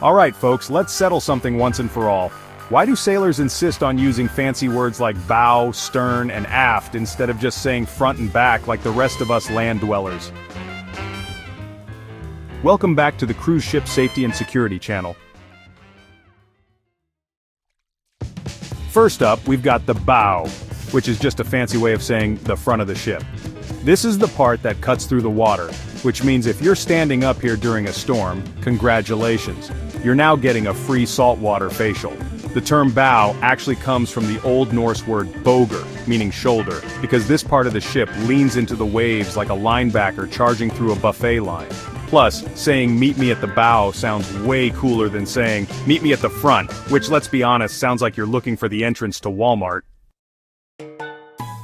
Alright folks, let's settle something once and for all. Why do sailors insist on using fancy words like bow, stern, and aft instead of just saying front and back like the rest of us land dwellers? Welcome back to the Cruise Ship Safety and Security channel. First up, we've got the bow, which is just a fancy way of saying the front of the ship. This is the part that cuts through the water, which means if you're standing up here during a storm, congratulations. You're now getting a free saltwater facial. The term bow actually comes from the Old Norse word bögr, meaning shoulder, because this part of the ship leans into the waves like a linebacker charging through a buffet line. Plus, saying meet me at the bow sounds way cooler than saying meet me at the front, which let's be honest sounds like you're looking for the entrance to Walmart.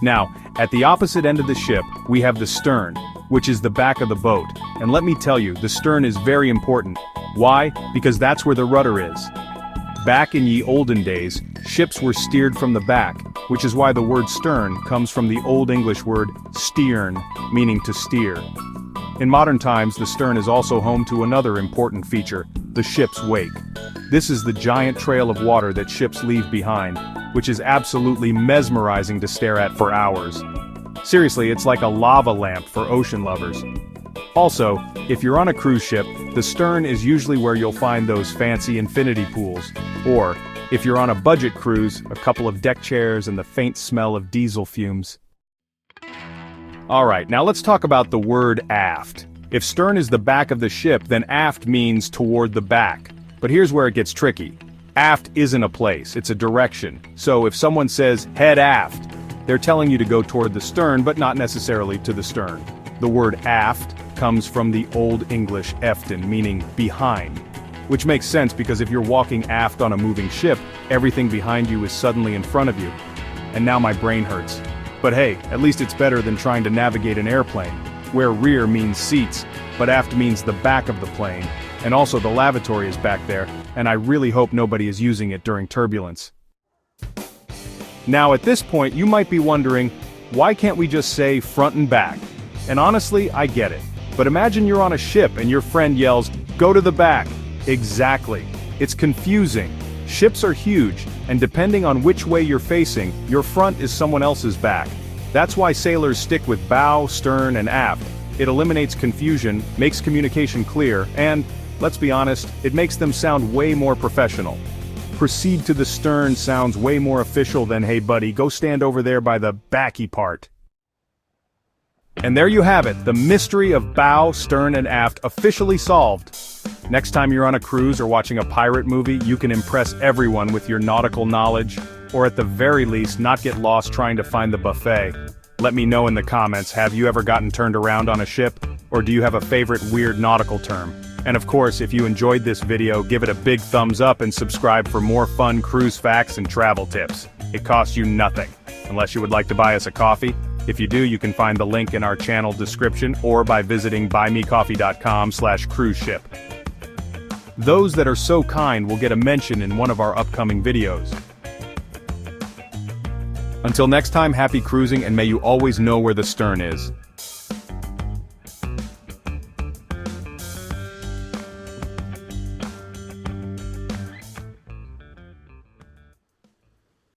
Now, at the opposite end of the ship, we have the stern, which is the back of the boat, and let me tell you, the stern is very important. Why? Because that's where the rudder is. Back in ye olden days, ships were steered from the back, which is why the word stern comes from the Old English word steern, meaning to steer. In modern times, the stern is also home to another important feature, the ship's wake. This is the giant trail of water that ships leave behind, which is absolutely mesmerizing to stare at for hours. Seriously, it's like a lava lamp for ocean lovers. Also, if you're on a cruise ship, the stern is usually where you'll find those fancy infinity pools, or, if you're on a budget cruise, a couple of deck chairs and the faint smell of diesel fumes. Alright, now let's talk about the word aft. If stern is the back of the ship, then aft means toward the back. But here's where it gets tricky. Aft isn't a place, it's a direction. So if someone says head aft, they're telling you to go toward the stern, but not necessarily to the stern. The word aft comes from the Old English eften, meaning behind. Which makes sense because if you're walking aft on a moving ship, everything behind you is suddenly in front of you. And now my brain hurts. But hey, at least it's better than trying to navigate an airplane, where rear means seats, but aft means the back of the plane, and also the lavatory is back there, and I really hope nobody is using it during turbulence. Now at this point you might be wondering, why can't we just say front and back? And honestly, I get it. But imagine you're on a ship and your friend yells, go to the back. Exactly. It's confusing. Ships are huge, and depending on which way you're facing, your front is someone else's back. That's why sailors stick with bow, stern, and aft. It eliminates confusion, makes communication clear, and, let's be honest, it makes them sound way more professional. Proceed to the stern sounds way more official than hey buddy, go stand over there by the backy part. And there you have it, the mystery of bow, stern, and aft officially solved. Next time you're on a cruise or watching a pirate movie, you can impress everyone with your nautical knowledge, or at the very least not get lost trying to find the buffet. Let me know in the comments, have you ever gotten turned around on a ship, or do you have a favorite weird nautical term? And of course, if you enjoyed this video, give it a big thumbs up and subscribe for more fun cruise facts and travel tips. It costs you nothing, unless you would like to buy us a coffee. If you do, you can find the link in our channel description or by visiting buymecoffee.com/cruiseship. Those that are so kind will get a mention in one of our upcoming videos. Until next time, happy cruising, and may you always know where the stern is.